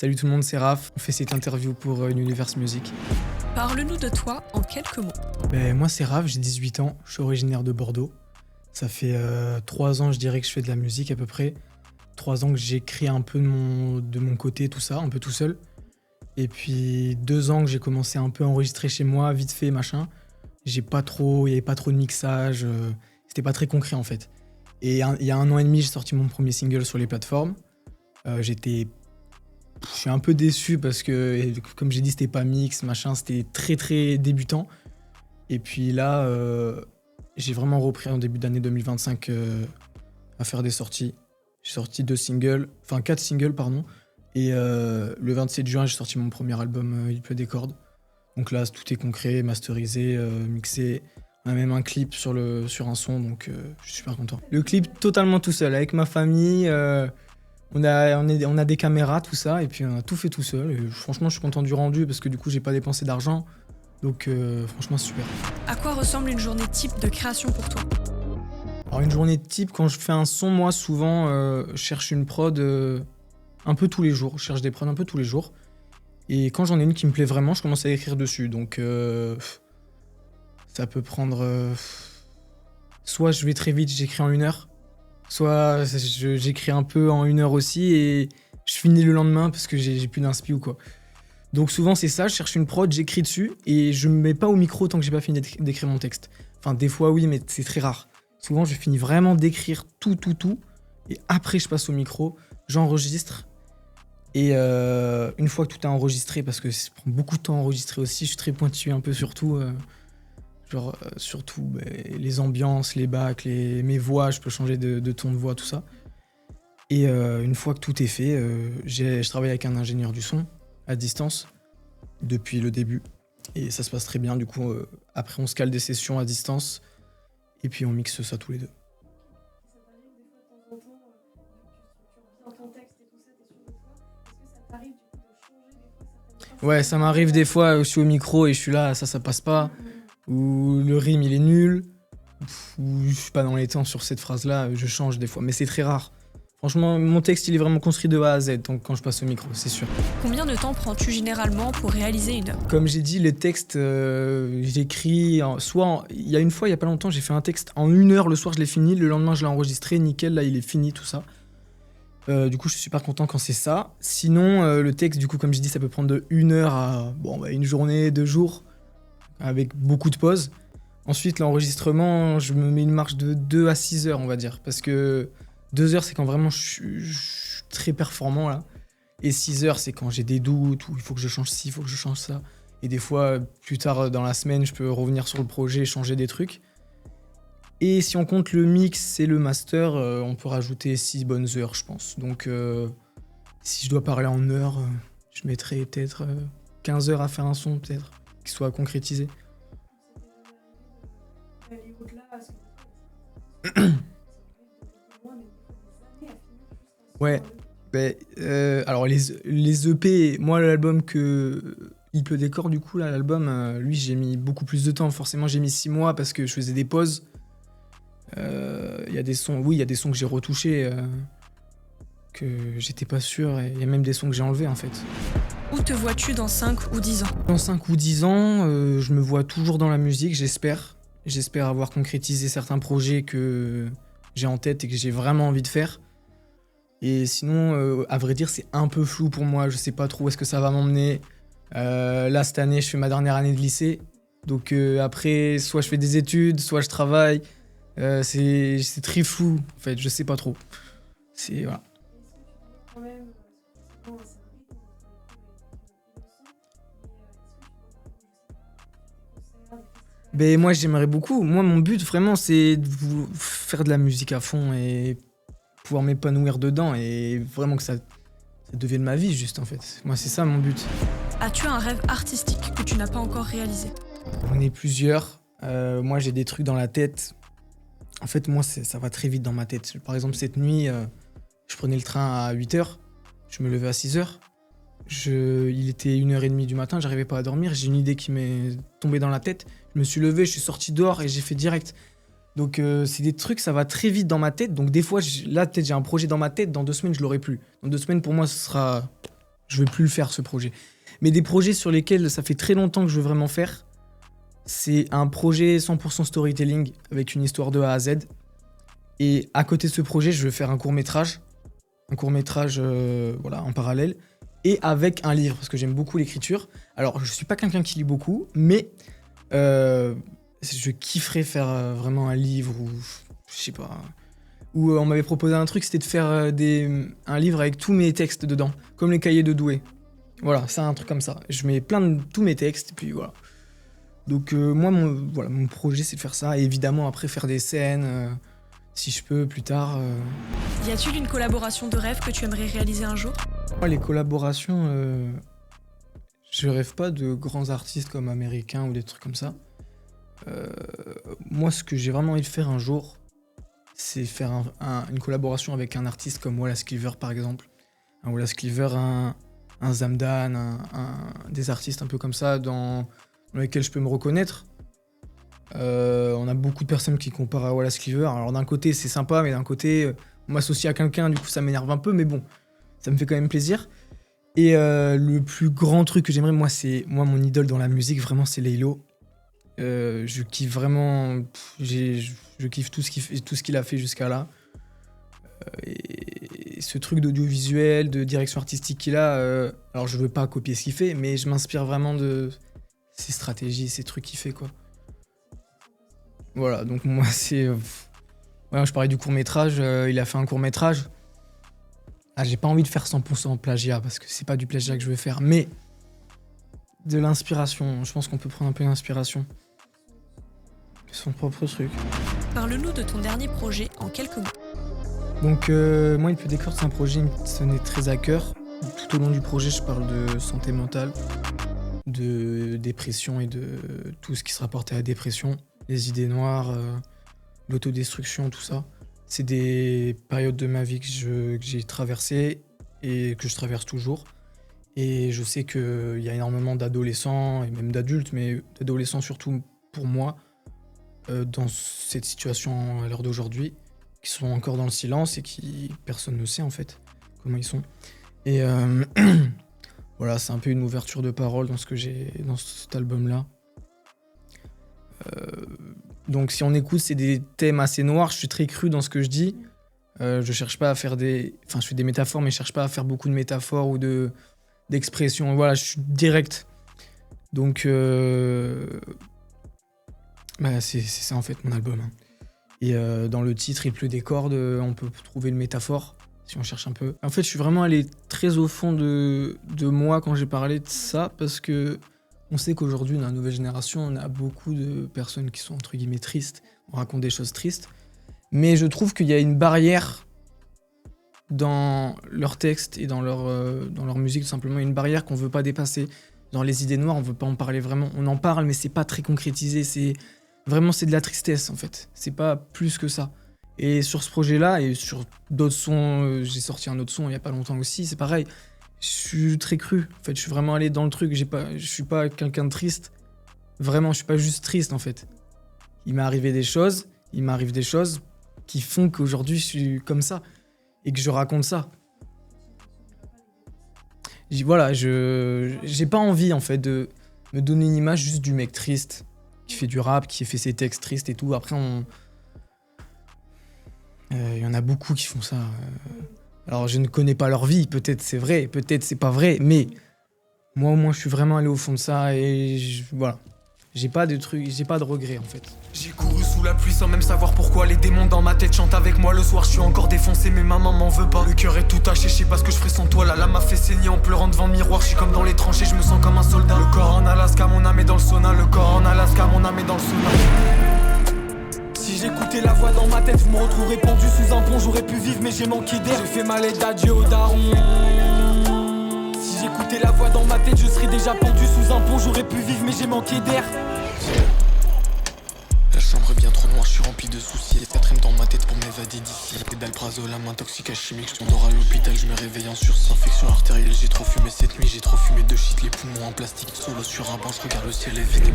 Salut tout le monde, c'est Raph. On fait cette interview pour Universe Music. Parle-nous de toi en quelques mots. Moi, c'est Raph, j'ai 18 ans, je suis originaire de Bordeaux. Ça fait 3 ans, je dirais, que je fais de la musique à peu près. 3 ans que j'écris un peu de mon côté, tout ça, un peu tout seul. Et puis 2 ans que j'ai commencé un peu à enregistrer chez moi, vite fait, machin. Il n'y avait pas trop de mixage, c'était pas très concret en fait. Et il y a 1 an et demi, j'ai sorti mon premier single sur les plateformes. Je suis un peu déçu parce que, comme j'ai dit, c'était pas mix, machin, c'était très très débutant. Et puis là, j'ai vraiment repris en début d'année 2025 à faire des sorties. J'ai sorti 4 singles, pardon. Et le 27 juin, j'ai sorti mon premier album, Il pleut des cordes. Donc là, tout est concret, masterisé, mixé. On a même un clip sur un son, donc je suis super content. Le clip totalement tout seul, avec ma famille. On a des caméras, tout ça, et puis on a tout fait tout seul. Et franchement, je suis content du rendu parce que du coup, j'ai pas dépensé d'argent. Donc franchement, c'est super. À quoi ressemble une journée type de création pour toi? Alors une journée type, quand je fais un son, moi, souvent, je cherche une prod un peu tous les jours. Je cherche des prods un peu tous les jours. Et quand j'en ai une qui me plaît vraiment, je commence à écrire dessus. Donc ça peut prendre... soit je vais très vite, j'écris en 1 heure. Soit j'écris un peu en 1 heure aussi et je finis le lendemain parce que j'ai plus d'inspi ou quoi. Donc souvent c'est ça, je cherche une prod, j'écris dessus et je me mets pas au micro tant que j'ai pas fini d'écrire mon texte. Enfin des fois oui, mais c'est très rare. Souvent je finis vraiment d'écrire tout et après je passe au micro, j'enregistre et une fois que tout est enregistré, parce que ça prend beaucoup de temps à enregistrer aussi, je suis très pointu un peu surtout. Surtout les ambiances, les bacs, mes voix, je peux changer de ton de voix, tout ça. Et une fois que tout est fait, je travaille avec un ingénieur du son à distance depuis le début. Et ça se passe très bien. Du coup, après, on se cale des sessions à distance et puis on mixe ça tous les deux. Ouais, ça m'arrive des fois, je suis au micro et je suis là, ça passe pas. Ou le rime il est nul, ou je suis pas dans les temps sur cette phrase-là, je change des fois, mais c'est très rare. Franchement, mon texte il est vraiment construit de A à Z, donc quand je passe au micro, c'est sûr. Combien de temps prends-tu généralement pour réaliser une œuvre? Comme j'ai dit, les textes, j'écris, il y a une fois, il y a pas longtemps, j'ai fait un texte en 1 heure, le soir je l'ai fini, le lendemain je l'ai enregistré, nickel, là il est fini, tout ça. Du coup, je suis super content quand c'est ça. Sinon, le texte, du coup, comme j'ai dit, ça peut prendre de 1 heure à une journée, 2 jours, avec beaucoup de pauses. Ensuite, l'enregistrement, je me mets une marge de 2 à 6 heures, on va dire. Parce que 2 heures, c'est quand vraiment je suis très performant, là. Et 6 heures, c'est quand j'ai des doutes, ou il faut que je change ci, il faut que je change ça. Et des fois, plus tard dans la semaine, je peux revenir sur le projet et changer des trucs. Et si on compte le mix et le master, on peut rajouter 6 bonnes heures, je pense. Donc, si je dois parler en heures, je mettrai peut-être 15 heures à faire un son, peut-être, qui soit concrétisé. Ouais, alors les EP, moi l'album que Il pleut des cordes, du coup, là, l'album, lui j'ai mis beaucoup plus de temps. Forcément, j'ai mis 6 mois parce que je faisais des pauses. Il y a des sons que j'ai retouchés, que j'étais pas sûr, et il y a même des sons que j'ai enlevés en fait. Où te vois-tu dans 5 ou 10 ans? Dans 5 ou 10 ans, je me vois toujours dans la musique, j'espère. J'espère avoir concrétisé certains projets que j'ai en tête et que j'ai vraiment envie de faire. Et sinon, à vrai dire, c'est un peu flou pour moi, je sais pas trop où est-ce que ça va m'emmener. Là, cette année, je fais ma dernière année de lycée. Donc après, soit je fais des études, soit je travaille. C'est très flou, en fait, je sais pas trop. C'est, voilà. Moi, j'aimerais beaucoup. Moi, mon but, vraiment, c'est de faire de la musique à fond et pouvoir m'épanouir dedans et vraiment que ça devienne ma vie, juste, en fait. Moi, c'est ça, mon but. As-tu un rêve artistique que tu n'as pas encore réalisé? On est plusieurs. Moi, j'ai des trucs dans la tête. En fait, moi, ça va très vite dans ma tête. Par exemple, cette nuit, je prenais le train à 8 heures. Je me levais à 6 heures. Il était 1 h 30 du matin, j'arrivais pas à dormir. J'ai une idée qui m'est tombée dans la tête. Je me suis levé, je suis sorti dehors et j'ai fait direct. Donc, c'est des trucs, ça va très vite dans ma tête. Donc, des fois, là, peut-être j'ai un projet dans ma tête. Dans 2 semaines, je l'aurai plus. Dans 2 semaines, pour moi, ce sera Je veux plus le faire, ce projet. Mais des projets sur lesquels ça fait très longtemps que je veux vraiment faire, c'est un projet 100% storytelling avec une histoire de A à Z. Et à côté de ce projet, je veux faire un court-métrage. Un court-métrage voilà, en parallèle. Et avec un livre, parce que j'aime beaucoup l'écriture. Alors, je suis pas quelqu'un qui lit beaucoup, mais je kifferais faire vraiment un livre ou je sais pas. Où on m'avait proposé un truc, c'était de faire un livre avec tous mes textes dedans, comme les cahiers de Doué. Voilà, c'est un truc comme ça. Je mets plein de tous mes textes, et puis voilà. Donc moi, mon projet, c'est de faire ça. Et évidemment, après, faire des scènes, si je peux, plus tard. Y a-t-il une collaboration de rêve que tu aimerais réaliser un jour ? Moi, les collaborations, je rêve pas de grands artistes comme américains ou des trucs comme ça. Moi, ce que j'ai vraiment envie de faire un jour, c'est faire une collaboration avec un artiste comme Wallace Cleaver, par exemple. Un Wallace Cleaver, un Zamdan, des artistes un peu comme ça dans lesquels je peux me reconnaître. On a beaucoup de personnes qui comparent à Wallace Cleaver. Alors d'un côté, c'est sympa, mais d'un côté, on m'associe à quelqu'un, du coup, ça m'énerve un peu, mais bon, ça me fait quand même plaisir. Et le plus grand truc que j'aimerais, moi, mon idole dans la musique, vraiment, c'est Laylo. Je kiffe vraiment, je kiffe tout ce qu'il a fait jusqu'à là. Et ce truc d'audiovisuel, de direction artistique qu'il a, alors je veux pas copier ce qu'il fait, mais je m'inspire vraiment de ses stratégies, ces trucs qu'il fait, quoi. Voilà, donc moi c'est... Ouais, je parlais du court-métrage, il a fait un court-métrage. Ah, j'ai pas envie de faire 100% plagiat, parce que c'est pas du plagiat que je veux faire, mais de l'inspiration, je pense qu'on peut prendre un peu d'inspiration. Son propre truc. Parle-nous de ton dernier projet en quelques mots. Donc moi, Il pleut des cordes, c'est un projet qui me tenait très à cœur. Tout au long du projet, je parle de santé mentale, de dépression et de tout ce qui se rapporte à la dépression, les idées noires, l'autodestruction, tout ça. C'est des périodes de ma vie que j'ai traversées et que je traverse toujours. Et je sais qu'il y a énormément d'adolescents et même d'adultes, mais d'adolescents surtout pour moi, dans cette situation à l'heure d'aujourd'hui, qui sont encore dans le silence et qui personne ne sait en fait comment ils sont. Et voilà, c'est un peu une ouverture de parole dans ce que j'ai dans cet album-là. Donc si on écoute, c'est des thèmes assez noirs. Je suis très cru dans ce que je dis. Je cherche pas à faire je fais des métaphores, mais je cherche pas à faire beaucoup de métaphores ou d'expressions. Voilà, je suis direct. Donc c'est ça en fait mon album. Hein. Et dans le titre, Il pleut des cordes, on peut trouver une métaphore, si on cherche un peu. En fait, je suis vraiment allé très au fond de moi quand j'ai parlé de ça, parce que on sait qu'aujourd'hui, dans la nouvelle génération, on a beaucoup de personnes qui sont entre guillemets tristes, on raconte des choses tristes, mais je trouve qu'il y a une barrière dans leurs textes et dans leur musique, tout simplement, une barrière qu'on veut pas dépasser. Dans les idées noires, on veut pas en parler vraiment, on en parle, mais c'est pas très concrétisé, c'est de la tristesse en fait, c'est pas plus que ça. Et sur ce projet-là et sur d'autres sons, j'ai sorti un autre son il y a pas longtemps aussi, c'est pareil. Je suis très cru, en fait, je suis vraiment allé dans le truc, je suis pas quelqu'un de triste. Vraiment, je suis pas juste triste en fait. Il m'arrive des choses qui font qu'aujourd'hui je suis comme ça et que je raconte ça. Voilà, j'ai pas envie en fait de me donner une image juste du mec triste qui fait du rap, qui fait ses textes tristes et tout. Après, y en a beaucoup qui font ça. Alors, je ne connais pas leur vie. Peut-être c'est vrai, peut-être c'est pas vrai. Mais moi, au moins, je suis vraiment allé au fond de ça. Et voilà. J'ai pas de regrets, en fait. J'ai couru sous la pluie sans même savoir pourquoi. Les démons dans ma tête chantent avec moi. Le soir, je suis encore défoncé, mais ma maman m'en veut pas. Le cœur est tout taché, je sais pas ce que je ferai sans toi. La lame m'a fait saigner en pleurant devant le miroir. Je suis comme dans les tranchées, je me sens comme un soldat. Le corps en Alaska, mon âme est dans le sauna. Le corps en Alaska, mon âme est dans le sauna. Si j'écoutais la voix dans ma tête, je me retrouverais pendu sous un pont. J'aurais pu vivre, mais j'ai manqué d'air. J'ai fait ma lettre d'adieu au daron. Si j'écoutais la voix dans ma tête, je serais déjà pendu sous un pont. J'aurais pu vivre, mais j'ai manqué d'air. La chambre est bien trop noire, je suis rempli de soucis. Les quatrièmes dans ma tête pour m'évader d'ici. Des d'alprazo, la main toxique à chimique. Je dors à l'hôpital, je me réveille en sursis. Infection artérielle, j'ai trop fumé cette nuit. J'ai trop fumé de shit, les poumons en plastique. Solo sur un banc, je regarde le ciel et vide.